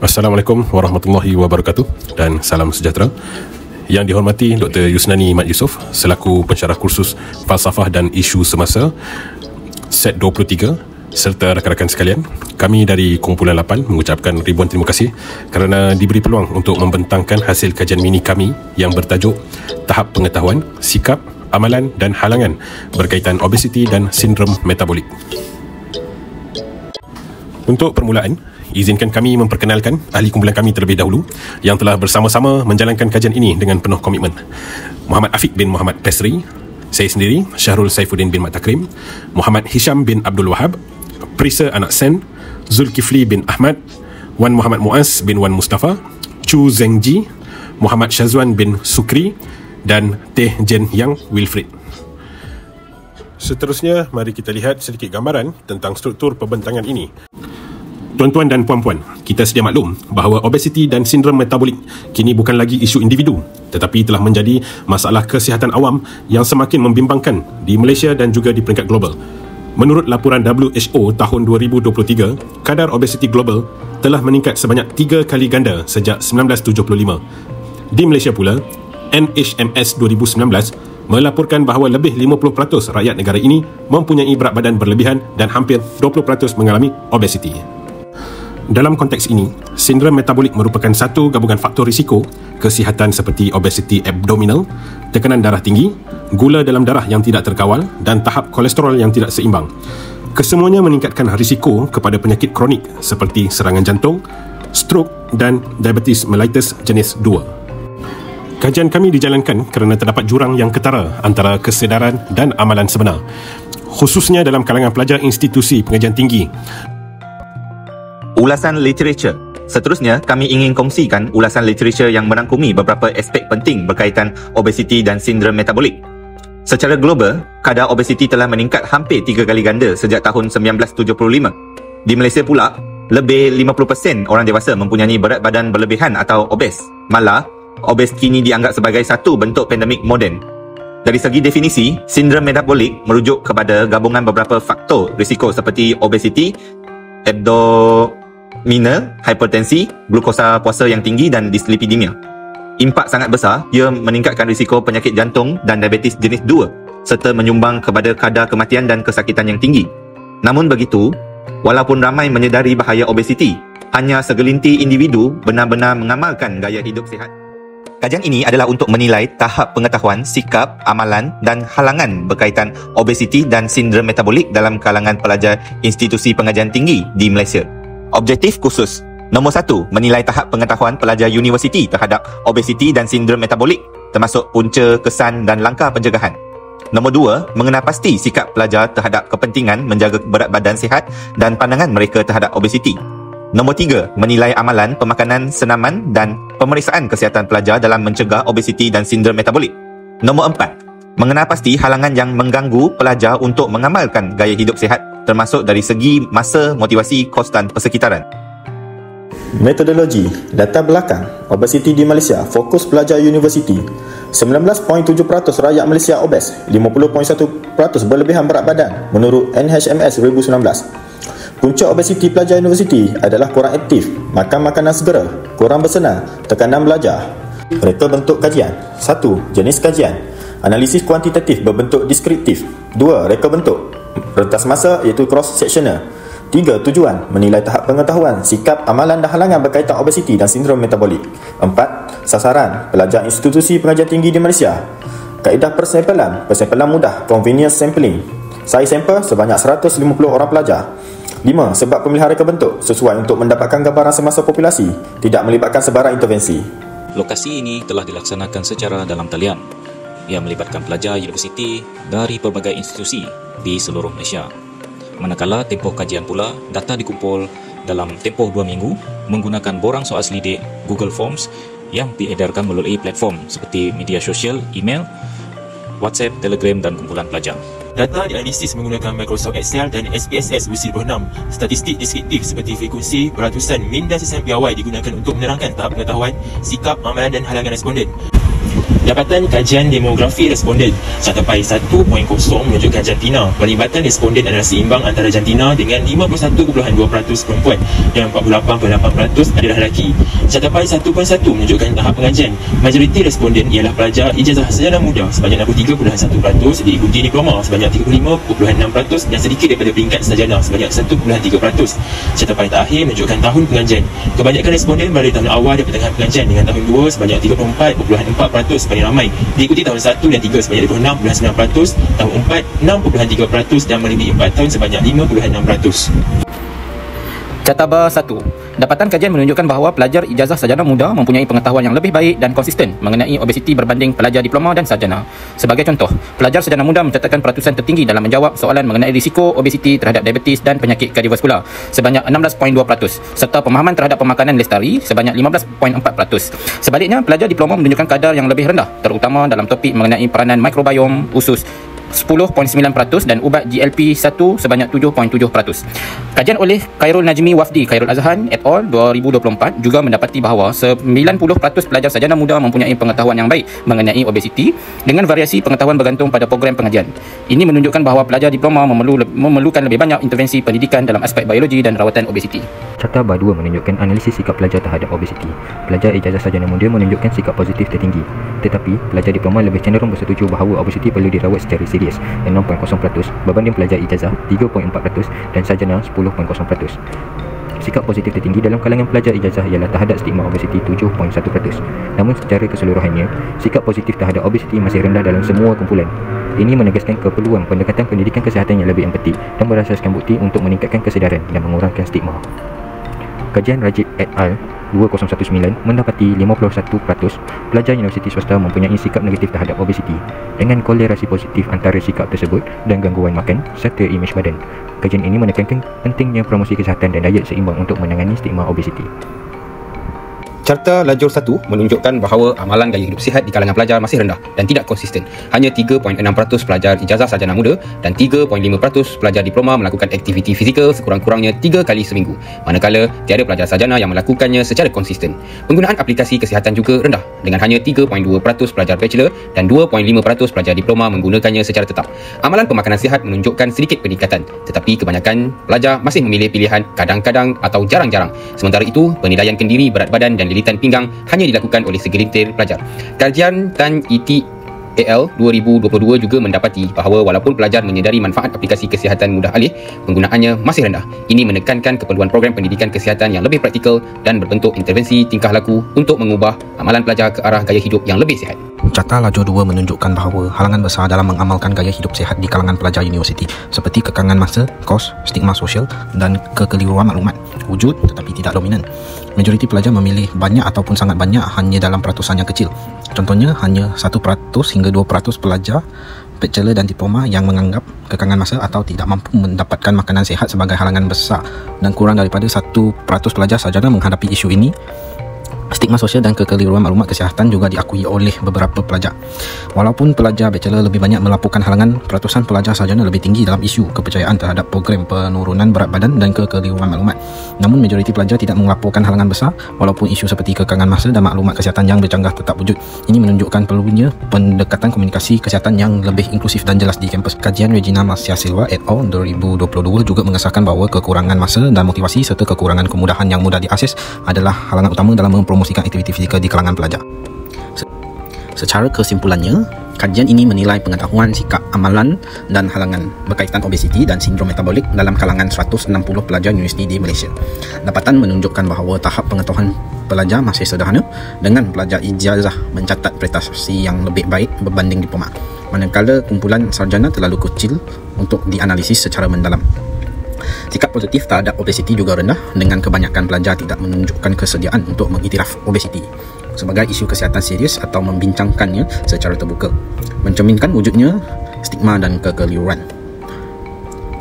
Assalamualaikum warahmatullahi wabarakatuh dan salam sejahtera. Yang dihormati Dr. Yusnani Mat Yusof selaku pensyarah kursus Falsafah dan Isu Semasa Set 23 serta rakan-rakan sekalian, kami dari Kumpulan 8 mengucapkan ribuan terima kasih kerana diberi peluang untuk membentangkan hasil kajian mini kami yang bertajuk Tahap Pengetahuan, Sikap, Amalan dan Halangan berkaitan obesiti dan sindrom metabolik. Untuk permulaan, izinkan kami memperkenalkan ahli kumpulan kami terlebih dahulu yang telah bersama-sama menjalankan kajian ini dengan penuh komitmen. Muhammad Afiq bin Muhammad Pesri, saya sendiri Syahrul Saifuddin bin Mat Takrim, Muhammad Hisham bin Abdul Wahab, Prisa Anak Sen, Zulkifli bin Ahmad, Wan Muhammad Muaz bin Wan Mustafa, Chu Zengji, Muhammad Syazwan bin Sukri dan Teh Jen Yang Wilfrid. Seterusnya, mari kita lihat sedikit gambaran tentang struktur pembentangan ini. Tuan-tuan dan puan-puan, kita sedia maklum bahawa obesiti dan sindrom metabolik kini bukan lagi isu individu tetapi telah menjadi masalah kesihatan awam yang semakin membimbangkan di Malaysia dan juga di peringkat global. Menurut laporan WHO tahun 2023, kadar obesiti global telah meningkat sebanyak 3 kali ganda sejak 1975. Di Malaysia pula, NHMS 2019 melaporkan bahawa lebih 50% rakyat negara ini mempunyai berat badan berlebihan dan hampir 20% mengalami obesiti. Dalam konteks ini, sindrom metabolik merupakan satu gabungan faktor risiko kesihatan seperti obesiti abdominal, tekanan darah tinggi, gula dalam darah yang tidak terkawal dan tahap kolesterol yang tidak seimbang. Kesemuanya meningkatkan risiko kepada penyakit kronik seperti serangan jantung, strok dan diabetes mellitus jenis 2. Kajian kami dijalankan kerana terdapat jurang yang ketara antara kesedaran dan amalan sebenar, khususnya dalam kalangan pelajar institusi pengajian tinggi. Ulasan literature. Seterusnya, kami ingin kongsikan ulasan literature yang merangkumi beberapa aspek penting berkaitan obesiti dan sindrom metabolik. Secara global, kadar obesiti telah meningkat hampir 3 kali ganda sejak tahun 1975. Di Malaysia pula, lebih 50% orang dewasa mempunyai berat badan berlebihan atau obes. Malah, obes kini dianggap sebagai satu bentuk pandemik moden. Dari segi definisi, sindrom metabolik merujuk kepada gabungan beberapa faktor risiko seperti obesiti, abdominal, hipertensi, glukosa puasa yang tinggi dan dislipidemia. Impak sangat besar, ia meningkatkan risiko penyakit jantung dan diabetes jenis 2 serta menyumbang kepada kadar kematian dan kesakitan yang tinggi. Namun begitu, walaupun ramai menyedari bahaya obesiti, hanya segelintir individu benar-benar mengamalkan gaya hidup sihat. Kajian ini adalah untuk menilai tahap pengetahuan, sikap, amalan dan halangan berkaitan obesiti dan sindrom metabolik dalam kalangan pelajar institusi pengajian tinggi di Malaysia. Objektif khusus. Nombor 1, menilai tahap pengetahuan pelajar universiti terhadap obesiti dan sindrom metabolik, termasuk punca, kesan dan langkah pencegahan. Nombor 2, mengenal pasti sikap pelajar terhadap kepentingan menjaga berat badan sihat dan pandangan mereka terhadap obesiti. Nombor 3, menilai amalan pemakanan senaman dan pemeriksaan kesihatan pelajar dalam mencegah obesiti dan sindrom metabolik. Nombor 4, mengenal pasti halangan yang mengganggu pelajar untuk mengamalkan gaya hidup sihat, termasuk dari segi masa, motivasi, kos dan persekitaran. Metodologi, data belakang, obesiti di Malaysia, fokus pelajar universiti. 19.7% rakyat Malaysia obes, 50.1% berlebihan berat badan menurut NHMS 2019. Punca obesiti pelajar universiti adalah kurang aktif, makan makanan segera, kurang bersenam, tekanan belajar. Reka bentuk kajian. 1. Jenis kajian. Analisis kuantitatif berbentuk deskriptif. 2. Reka bentuk. Rentas masa iaitu cross-sectional. 3. Tujuan. Menilai tahap pengetahuan, sikap, amalan dan halangan berkaitan obesiti dan sindrom metabolik. 4. Sasaran. Pelajar institusi pengajian tinggi di Malaysia. Kaedah persampelan. Persampelan mudah, convenience sampling. Saiz sampel sebanyak 150 orang pelajar. 5. Sebab pemilihan reka bentuk sesuai untuk mendapatkan gambaran semasa populasi, tidak melibatkan sebarang intervensi. Lokasi ini telah dilaksanakan secara dalam talian yang melibatkan pelajar universiti dari pelbagai institusi di seluruh Malaysia. Manakala tempoh kajian pula, data dikumpul dalam tempoh 2 minggu menggunakan borang soal selidik Google Forms yang diedarkan melalui platform seperti media sosial, email, WhatsApp, Telegram dan kumpulan pelajar. Data dianalisis menggunakan Microsoft Excel dan SPSS versi 26. Statistik deskriptif seperti frekuensi, beratusan, min dan sesan piawai digunakan untuk menerangkan tahap pengetahuan, sikap, amalan dan halangan responden. Dapatan kajian demografi responden. Catapai 1.0 menunjukkan jantina. Pelibatan responden adalah seimbang antara jantina dengan 51.2% perempuan dan 48.8% adalah lelaki. Catapai 1.1 menunjukkan tahap pengajian. Majoriti responden ialah pelajar ijazah sarjana muda sebanyak 63.1%, diikuti diploma sebanyak 35.6% dan sedikit daripada peringkat sarjana sebanyak 1.3%. Catapai terakhir menunjukkan tahun pengajian. Kebanyakan responden melalui tahun awal dan pertengahan pengajian dengan tahun 2 sebanyak 34.4% paling ramai, diikuti tahun 1 dan 3 sebanyak 26.9%, tahun 4 6.3% dan melebihi 4 tahun sebanyak 5.6%. Cataba 1. Dapatan kajian menunjukkan bahawa pelajar ijazah sarjana muda mempunyai pengetahuan yang lebih baik dan konsisten mengenai obesiti berbanding pelajar diploma dan sarjana. Sebagai contoh, pelajar sarjana muda mencatatkan peratusan tertinggi dalam menjawab soalan mengenai risiko obesiti terhadap diabetes dan penyakit kardiovaskular sebanyak 16.2% serta pemahaman terhadap pemakanan lestari sebanyak 15.4%. Sebaliknya, pelajar diploma menunjukkan kadar yang lebih rendah terutama dalam topik mengenai peranan mikrobiom usus 10.9% dan ubat GLP-1 sebanyak 7.7%. Kajian oleh Khairul Najmi Wafdi Khairul Azhan et al. 2024 juga mendapati bahawa 90% pelajar sarjana muda mempunyai pengetahuan yang baik mengenai obesiti dengan variasi pengetahuan bergantung pada program pengajian. Ini menunjukkan bahawa pelajar diploma memerlukan lebih banyak intervensi pendidikan dalam aspek biologi dan rawatan obesiti. Cataba 2 menunjukkan analisis sikap pelajar terhadap obesiti. Pelajar ijazah sarjana muda menunjukkan sikap positif tertinggi. Tetapi, pelajar diploma lebih cenderung bersetuju bahawa obesiti perlu dirawat secara serius 6.0% berbanding pelajar ijazah 3.4% dan sarjana 10.0%. Sikap positif tertinggi dalam kalangan pelajar ijazah ialah terhadap stigma obesiti 7.1%. Namun secara keseluruhannya, sikap positif terhadap obesiti masih rendah dalam semua kumpulan. Ini menegaskan keperluan pendekatan pendidikan kesihatan yang lebih empati dan berasaskan bukti untuk meningkatkan kesedaran dan mengurangkan stigma. Kajian Rajib et al. 2019 mendapati 51% pelajar universiti swasta mempunyai sikap negatif terhadap obesiti dengan korelasi positif antara sikap tersebut dan gangguan makan serta imej badan. Kajian ini menekankan pentingnya promosi kesihatan dan diet seimbang untuk menangani stigma obesiti. Carta lajur 1 menunjukkan bahawa amalan gaya hidup sihat di kalangan pelajar masih rendah dan tidak konsisten. Hanya 3.6% pelajar ijazah sarjana muda dan 3.5% pelajar diploma melakukan aktiviti fizikal sekurang-kurangnya 3 kali seminggu, manakala tiada pelajar sarjana yang melakukannya secara konsisten. Penggunaan aplikasi kesihatan juga rendah dengan hanya 3.2% pelajar bachelor dan 2.5% pelajar diploma menggunakannya secara tetap. Amalan pemakanan sihat menunjukkan sedikit peningkatan, tetapi kebanyakan pelajar masih memilih pilihan kadang-kadang atau jarang-jarang. Sementara itu, penilaian kendiri, berat badan dan lilitan pinggang hanya dilakukan oleh segelintir pelajar. Kajian Tan Iti AL 2022 juga mendapati bahawa walaupun pelajar menyedari manfaat aplikasi kesihatan mudah alih, penggunaannya masih rendah. Ini menekankan keperluan program pendidikan kesihatan yang lebih praktikal dan berbentuk intervensi tingkah laku untuk mengubah amalan pelajar ke arah gaya hidup yang lebih sihat. Carta lajur 2 menunjukkan bahawa halangan besar dalam mengamalkan gaya hidup sihat di kalangan pelajar universiti seperti kekangan masa, kos, stigma sosial dan kekeliruan maklumat wujud tetapi tidak dominan. Majoriti pelajar memilih banyak ataupun sangat banyak hanya dalam peratusan yang kecil. Contohnya, hanya 1% hingga 2% pelajar bachelor dan diploma yang menganggap kekangan masa atau tidak mampu mendapatkan makanan sihat sebagai halangan besar, dan kurang daripada 1% pelajar sarjana menghadapi isu ini. Stigma sosial dan kekeliruan maklumat kesihatan juga diakui oleh beberapa pelajar. Walaupun pelajar bachelor lebih banyak melaporkan halangan, peratusan pelajar sarjana lebih tinggi dalam isu kepercayaan terhadap program penurunan berat badan dan kekeliruan maklumat. Namun majoriti pelajar tidak melaporkan halangan besar walaupun isu seperti kekangan masa dan maklumat kesihatan yang bercanggah tetap wujud. Ini menunjukkan perlunya pendekatan komunikasi kesihatan yang lebih inklusif dan jelas di kampus. Kajian Regina Marcia Silva et al. 2022 juga mengesahkan bahawa kekurangan masa dan motivasi serta kekurangan kemudahan yang mudah diakses adalah halangan utama dalam mempromosikan aktiviti fizikal di kalangan pelajar. Secara kesimpulannya, kajian ini menilai pengetahuan, sikap, amalan dan halangan berkaitan obesiti dan sindrom metabolik dalam kalangan 160 pelajar universiti di Malaysia. Dapatan menunjukkan bahawa tahap pengetahuan pelajar masih sederhana dengan pelajar ijazah mencatat prestasi yang lebih baik berbanding diploma, manakala kumpulan sarjana terlalu kecil untuk dianalisis secara mendalam. Sikap positif terhadap obesiti juga rendah dengan kebanyakan pelajar tidak menunjukkan kesediaan untuk mengiktiraf obesiti sebagai isu kesihatan serius atau membincangkannya secara terbuka, mencerminkan wujudnya stigma dan kekeliruan.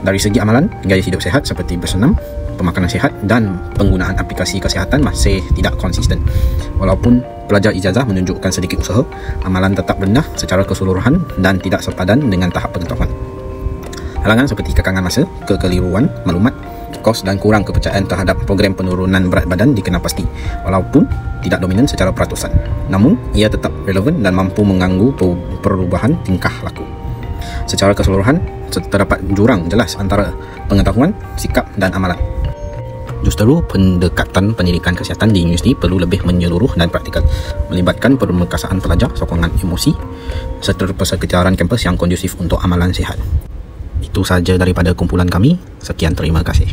Dari segi amalan, gaya hidup sihat seperti bersenam, pemakanan sihat dan penggunaan aplikasi kesihatan masih tidak konsisten. Walaupun pelajar ijazah menunjukkan sedikit usaha, amalan tetap rendah secara keseluruhan dan tidak sepadan dengan tahap pengetahuan. Halangan seperti kekangan masa, kekeliruan maklumat kos dan kurang kepercayaan terhadap program penurunan berat badan dikenal pasti, walaupun tidak dominan secara peratusan. Namun, ia tetap relevan dan mampu mengganggu perubahan tingkah laku. Secara keseluruhan, terdapat jurang jelas antara pengetahuan, sikap dan amalan. Justeru, pendekatan pendidikan kesihatan di universiti perlu lebih menyeluruh dan praktikal, melibatkan pemerkasaan pelajar, sokongan emosi, serta persekitaran kampus yang kondusif untuk amalan sihat. Itu sahaja daripada kumpulan kami. Sekian, terima kasih.